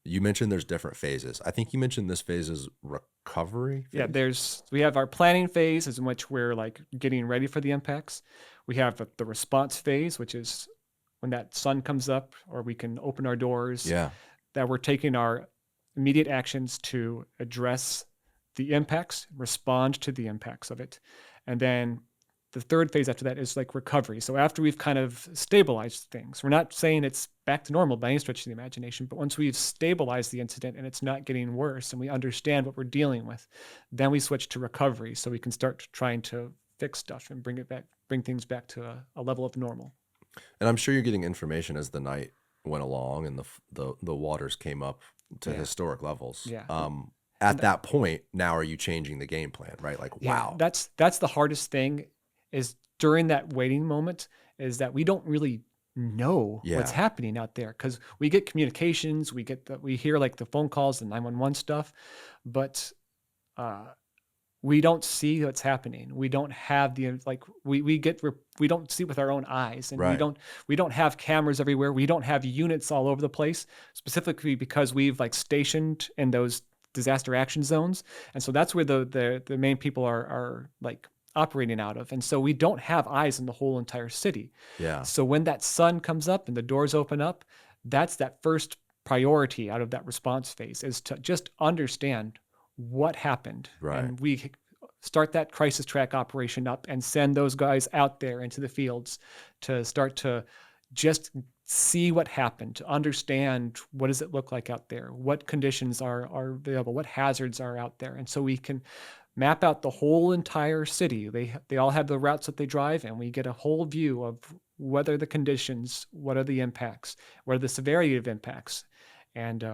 You mentioned there's different phases. I think you mentioned this phase is recovery Yeah, phase. we have our planning phase, in which we're like getting ready for the impacts. We have the response phase, which is when that sun comes up, or we can open our doors, Yeah. that we're taking our immediate actions to address the impacts, respond to the impacts of it. And then the third phase after that is like recovery. So after we've kind of stabilized things, we're not saying it's back to normal by any stretch of the imagination, but once we've stabilized the incident and it's not getting worse and we understand what we're dealing with, then we switch to recovery so we can start trying to fix stuff and bring things back to a level of normal. And I'm sure you're getting information as the night went along and the waters came up to Yeah. historic levels. Yeah. At And that point, now are you changing the game plan, right? Like, yeah, wow. that's the hardest thing, is during that waiting moment, is that we don't really know what's Yeah. happening out there, because we get communications, we hear like the phone calls, the 911 stuff, but uh, we don't see what's happening. We don't have we don't see with our own eyes, and Right. we don't have cameras everywhere. We don't have units all over the place, specifically because we've like stationed in those disaster action zones. And so that's where the main people are like operating out of. And so we don't have eyes in the whole entire city. Yeah. So when that sun comes up and the doors open up, that's that first priority out of that response phase, is to just understand what happened. Right. And we start that crisis track operation up and send those guys out there into the fields to start to just see what happened, to understand what does it look like out there, what conditions are available, what hazards are out there. And so we can map out the whole entire city. They all have the routes that they drive, and we get a whole view of what are the conditions, what are the impacts, what are the severity of impacts. And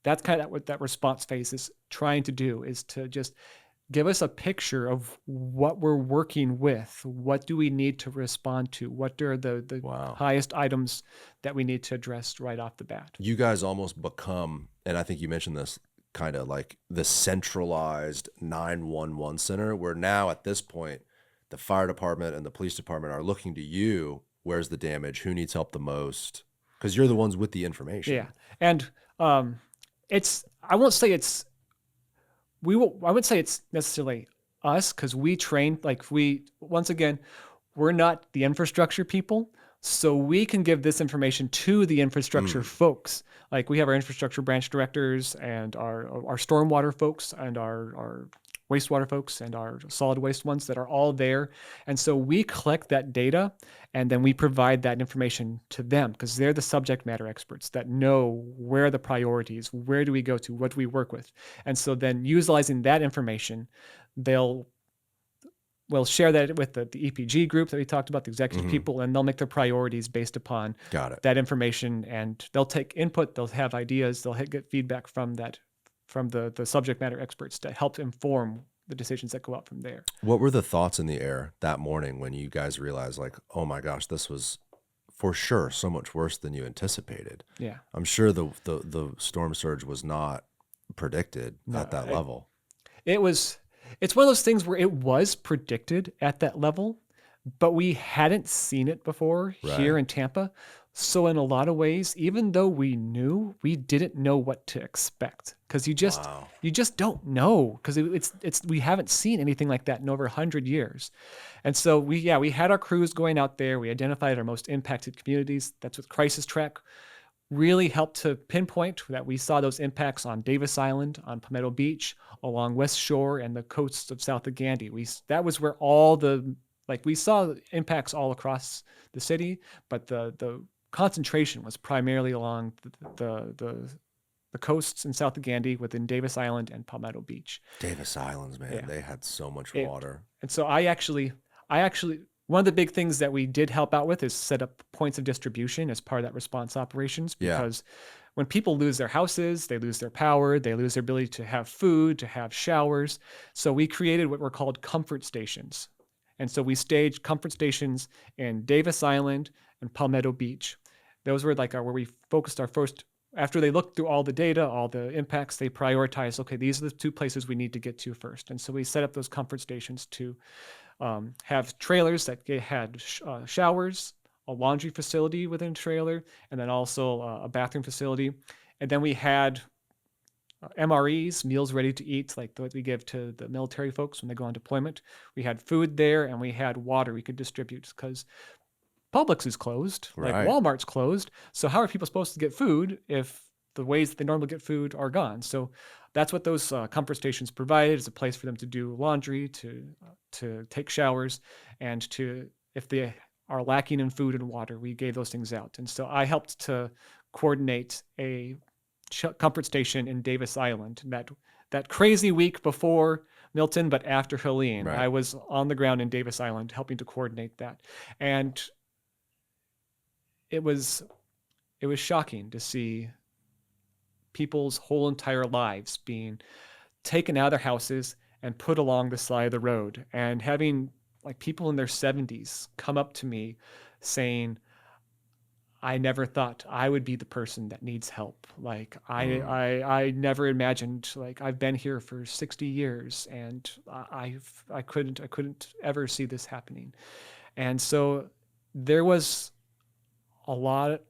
that's kind of what that response phase is trying to do, is to just give us a picture of what we're working with. What do we need to respond to? What are the Wow. highest items that we need to address right off the bat? You guys almost become, and I think you mentioned this, kind of like the centralized 911 center, where now at this point, the fire department and the police department are looking to you. Where's the damage? Who needs help the most? Because you're the ones with the Yeah. information. And I won't say it's, I would say it's necessarily us, because we train, once again, we're not the infrastructure people. So we can give this information to the infrastructure folks. Like we have our infrastructure branch directors and our stormwater folks and our wastewater folks and our solid waste ones that are all there. And so we collect that data and then we provide that information to them, because they're the subject matter experts that know where the priorities, where do we go to, what do we work with. And so then utilizing that information, we'll share that with the EPG group that we talked about, the executive people, and they'll make their priorities based upon Got it. that information, and they'll take input, they'll have ideas, they'll get feedback from the subject matter experts to help inform the decisions that go out from there. What were the thoughts in the air that morning when you guys realized, like, oh my gosh, this was for sure so much worse than you anticipated? Yeah. I'm sure the storm surge was not predicted at that level. It's one of those things where it was predicted at that level, but we hadn't seen it before here Right. in Tampa. So in a lot of ways, even though we knew, we didn't know what to expect, because you just don't know, because we haven't seen anything like that in over 100 years. And so we had our crews going out there. We identified our most impacted communities. That's what Crisis Track really helped to pinpoint, that we saw those impacts on Davis Island, on Palmetto Beach, along West Shore and the coasts of South of Gandy. That was where we saw impacts all across the city, but the concentration was primarily along the coasts in South of Gandy, within Davis Island and Palmetto Beach. Davis Islands, man, Yeah. they had so much water. And so I actually, one of the big things that we did help out with is set up points of distribution as part of that response operations, because when people lose their houses, they lose their power, they lose their ability to have food, to have showers. So we created what were called comfort stations. And so we staged comfort stations in Davis Island and Palmetto Beach. Those were where we focused our first, after they looked through all the data, all the impacts, they prioritized, okay, these are the two places we need to get to first. And so we set up those comfort stations to have trailers that had showers, a laundry facility within a trailer, and then also a bathroom facility. And then we had MREs, meals ready to eat, like what we give to the military folks when they go on deployment. We had food there, and we had water we could distribute because Publix is closed, like Right. Walmart's closed. So how are people supposed to get food if the ways that they normally get food are gone? So that's what those comfort stations provided, is a place for them to do laundry, to take showers, and to, if they are lacking in food and water, we gave those things out. And so I helped to coordinate a comfort station in Davis Island that crazy week before Milton, but after Helene. Right. I was on the ground in Davis Island helping to coordinate that. And it was shocking to see people's whole entire lives being taken out of their houses and put along the side of the road, and having like people in their 70s come up to me saying, I never thought I would be the person that needs help. Like I never imagined, like I've been here for 60 years and I couldn't ever see this happening. And so there was a lot,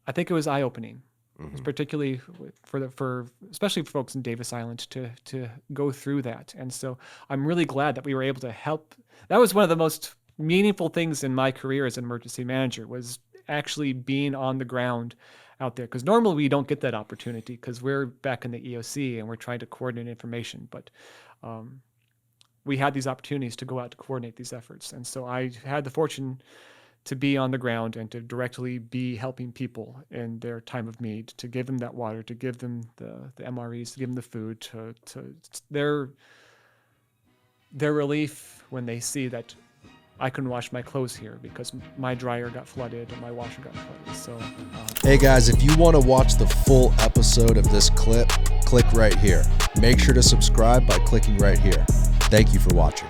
I think it was eye-opening, particularly for especially for folks in Davis Island to go through that. And so I'm really glad that we were able to help. That was one of the most meaningful things in my career as an emergency manager, was actually being on the ground out there. Because normally we don't get that opportunity because we're back in the EOC and we're trying to coordinate information. But we had these opportunities to go out to coordinate these efforts. And so I had the fortune to be on the ground and to directly be helping people in their time of need, to give them that water, to give them the MREs, to give them the food, to their relief when they see that I couldn't wash my clothes here because my dryer got flooded and my washer got flooded. So, Hey guys, if you want to watch the full episode of this clip, click right here. Make sure to subscribe by clicking right here. Thank you for watching.